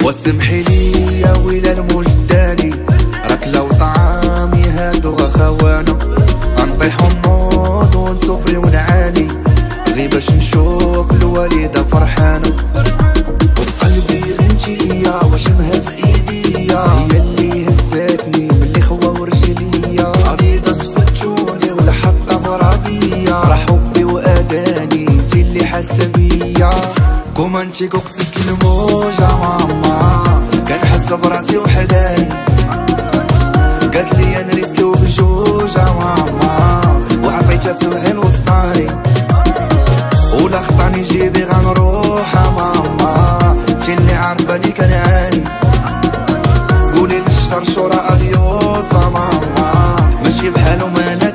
وسمحي لي يا ويلة المجداني، راك لو طعامي هادو غخوانا، غنطيحو نوض ونسوفري ونعاني غير باش نشوف الوالدة فرحانة. وفي قلبي انتيا وشمها في ايديا، هي اللي هزاتني ملي خوا ورجليا، عبيدة صفتوني ولا حتى مرابيا، راه حبي واداني انتي اللي حاسة بيا. كوما انتي قصت الموجة ماما، كنحس براسي وحداني، قالت لي نريسكيو بجوجة ماما، وعطيتها 70 وسطاني، ولا خطاني جيبي غنروحها ماما، انتي اللي عارفاني كنعاني، قولي للشرشورة اديوسا ماما، ماشي بحالهم انا